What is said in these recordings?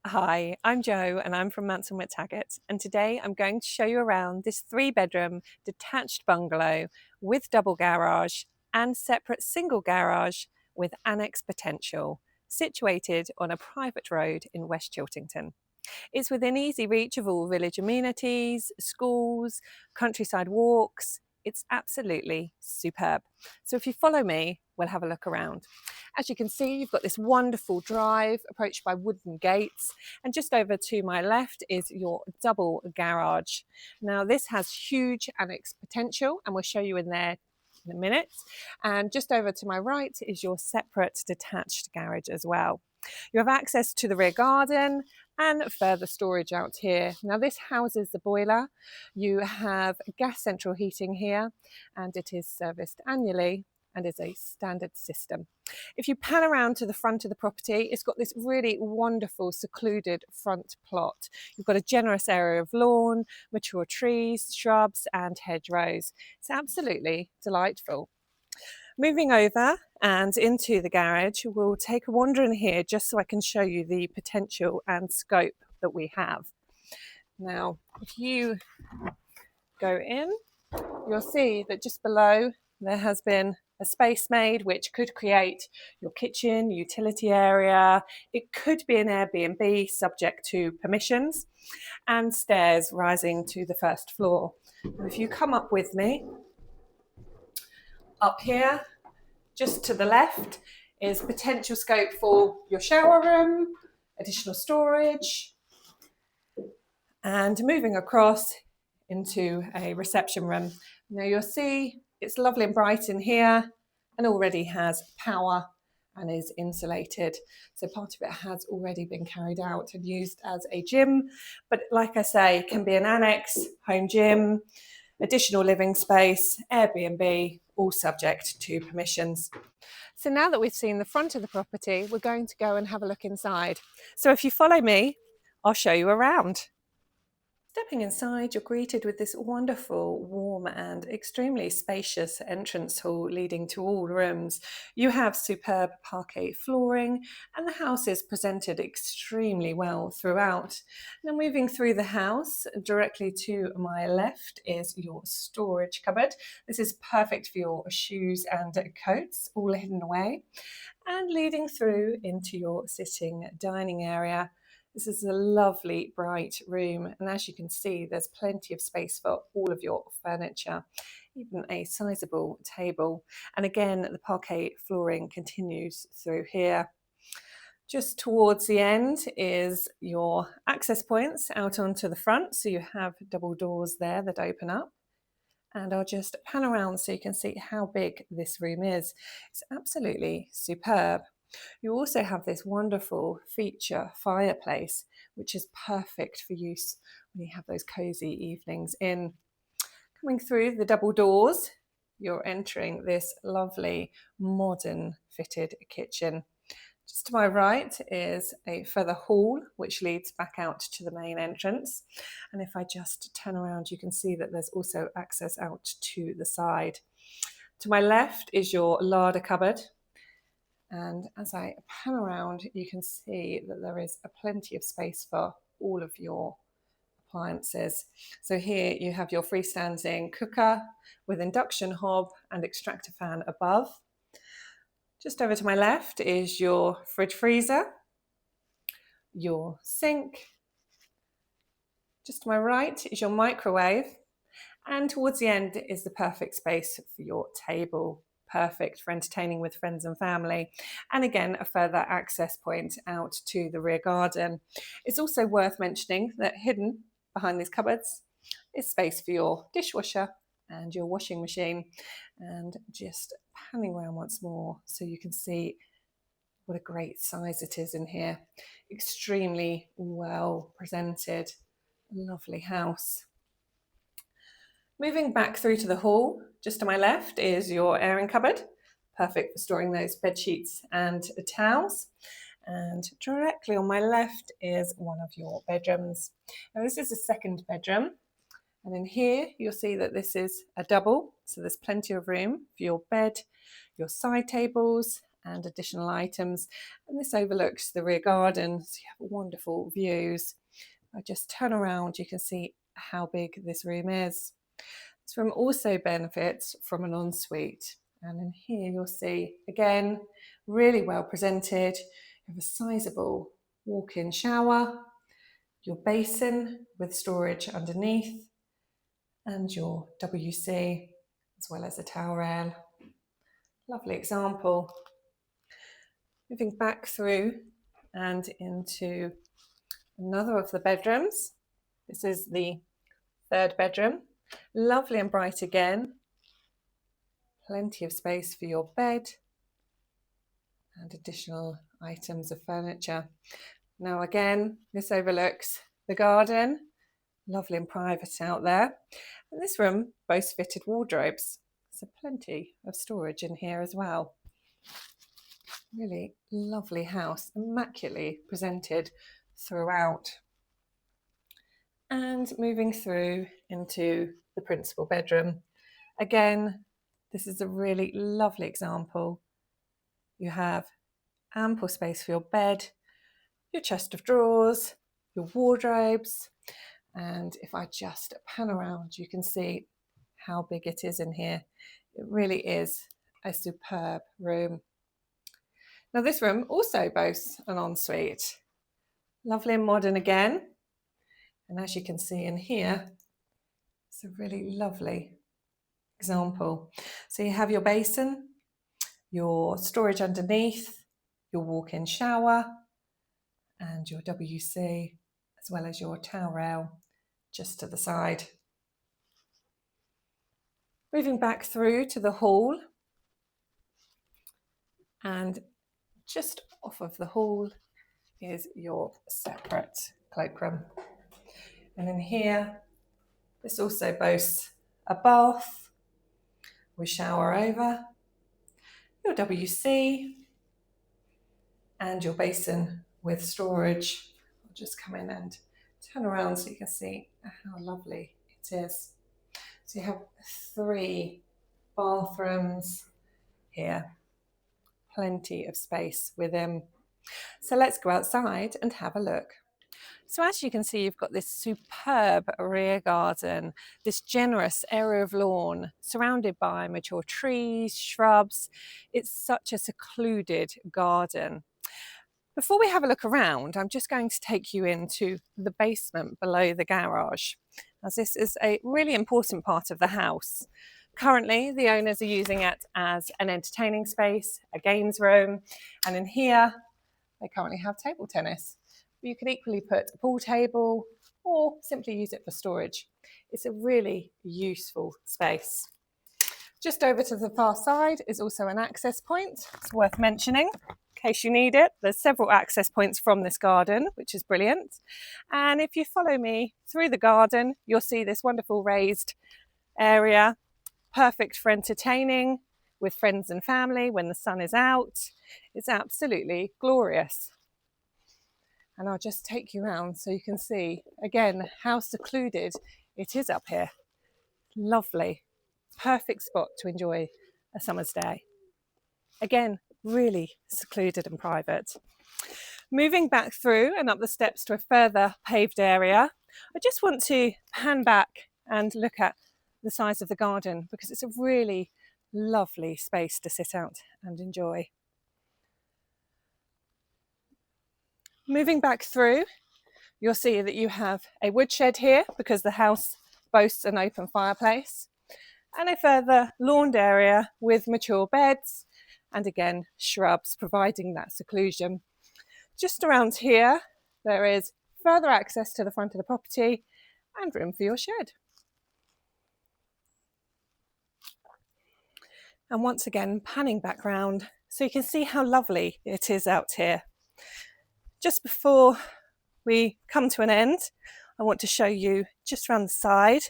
Hi, I'm Jo and I'm from Mansell McTaggart, and today I'm going to show you around this 3-bedroom detached bungalow with double garage and separate single garage with annex potential, situated on a private road in West Chiltington. It's within easy reach of all village amenities, schools, countryside walks. It's absolutely superb. So if you follow me, we'll have a look around. As you can see, you've got this wonderful drive approached by wooden gates, and just over to my left is your double garage. Now this has huge annex potential, and we'll show you in there in a minute. And just over to my right is your separate detached garage as well. You have access to the rear garden and further storage out here. Now this houses the boiler. You have gas central heating here, and it is serviced annually and is a standard system. If you pan around to the front of the property, it's got this really wonderful secluded front plot. You've got a generous area of lawn, mature trees, shrubs and hedgerows. It's absolutely delightful. Moving over and into the garage, we'll take a wander in here just so I can show you the potential and scope that we have. Now, if you go in, you'll see that just below there has been a space made which could create your kitchen, utility area. It could be an Airbnb subject to permissions, and stairs rising to the first floor. And if you come up with me, up here, just to the left, is potential scope for your shower room, additional storage, and moving across into a reception room. Now you'll see it's lovely and bright in here and already has power and is insulated. So part of it has already been carried out and used as a gym, but like I say, can be an annex, home gym, additional living space, Airbnb, all subject to permissions. So now that we've seen the front of the property, we're going to go and have a look inside. So if you follow me, I'll show you around. Stepping inside, you're greeted with this wonderful, warm and extremely spacious entrance hall leading to all rooms. You have superb parquet flooring, and the house is presented extremely well throughout. Now moving through the house, directly to my left is your storage cupboard. This is perfect for your shoes and coats, all hidden away. And leading through into your sitting dining area. This is a lovely bright room, and as you can see, there's plenty of space for all of your furniture, even a sizable table. And again, the parquet flooring continues through here. Just towards the end is your access points out onto the front, so you have double doors there that open up. And I'll just pan around so you can see how big this room is. It's absolutely superb. You also have this wonderful feature fireplace, which is perfect for use when you have those cozy evenings in. Coming through the double doors, you're entering this lovely modern fitted kitchen. Just to my right is a further hall which leads back out to the main entrance. And if I just turn around, you can see that there's also access out to the side. To my left is your larder cupboard. And as I pan around, you can see that there is plenty of space for all of your appliances. So here you have your freestanding cooker with induction hob and extractor fan above. Just over to my left is your fridge freezer, your sink. Just to my right is your microwave. And towards the end is the perfect space for your table, perfect for entertaining with friends and family. And again, a further access point out to the rear garden. It's also worth mentioning that hidden behind these cupboards is space for your dishwasher and your washing machine. And just panning around once more so you can see what a great size it is in here. Extremely well presented, lovely house. Moving back through to the hall, just to my left is your airing cupboard, perfect for storing those bed sheets and towels. And directly on my left is one of your bedrooms. Now this is a second bedroom. And in here, you'll see that this is a double. So there's plenty of room for your bed, your side tables, and additional items. And this overlooks the rear garden, so you have wonderful views. If I just turn around, you can see how big this room is. This room also benefits from an ensuite. And in here you'll see, again, really well presented. You have a sizable walk-in shower, your basin with storage underneath, and your WC, as well as a towel rail. Lovely example. Moving back through and into another of the bedrooms. This is the third bedroom. Lovely and bright again. Plenty of space for your bed and additional items of furniture. Now again, this overlooks the garden. Lovely and private out there. And this room boasts fitted wardrobes, so plenty of storage in here as well. Really lovely house, immaculately presented throughout. And moving through into the principal bedroom. Again, this is a really lovely example. You have ample space for your bed, your chest of drawers, your wardrobes, and if I just pan around, you can see how big it is in here. It really is a superb room. Now this room also boasts an ensuite. Lovely and modern again. And as you can see in here, it's a really lovely example. So you have your basin, your storage underneath, your walk-in shower, and your WC, as well as your towel rail just to the side. Moving back through to the hall, and just off of the hall is your separate cloakroom. And in here, this also boasts a bath with shower over, your WC, and your basin with storage. I'll just come in and turn around so you can see how lovely it is. So you have 3 bathrooms here, plenty of space within. So let's go outside and have a look. So as you can see, you've got this superb rear garden, this generous area of lawn surrounded by mature trees, shrubs. It's such a secluded garden. Before we have a look around, I'm just going to take you into the basement below the garage, as this is a really important part of the house. Currently, the owners are using it as an entertaining space, a games room, and in here, they currently have table tennis. You can equally put a pool table or simply use it for storage. It's a really useful space. Just over to the far side is also an access point. It's worth mentioning in case you need it. There's several access points from this garden, which is brilliant. And if you follow me through the garden, you'll see this wonderful raised area, perfect for entertaining with friends and family when the sun is out. It's absolutely glorious. And I'll just take you around so you can see again how secluded it is up here. Lovely, perfect spot to enjoy a summer's day. Again, really secluded and private. Moving back through and up the steps to a further paved area, I just want to pan back and look at the size of the garden because it's a really lovely space to sit out and enjoy. Moving back through, you'll see that you have a woodshed here because the house boasts an open fireplace, and a further lawned area with mature beds and again shrubs providing that seclusion. Just around here there is further access to the front of the property and room for your shed. And once again panning back round so you can see how lovely it is out here. Just before we come to an end, I want to show you just around the side,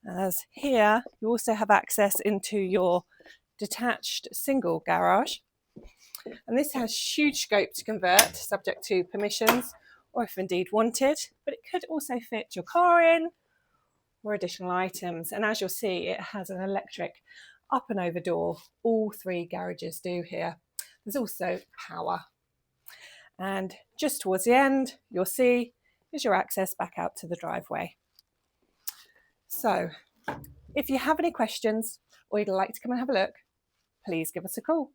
as here you also have access into your detached single garage. And this has huge scope to convert, subject to permissions, or if indeed wanted, but it could also fit your car in or additional items. And as you'll see, it has an electric up and over door. All 3 garages do here. There's also power. And just towards the end, you'll see is your access back out to the driveway. So if you have any questions or you'd like to come and have a look, please give us a call.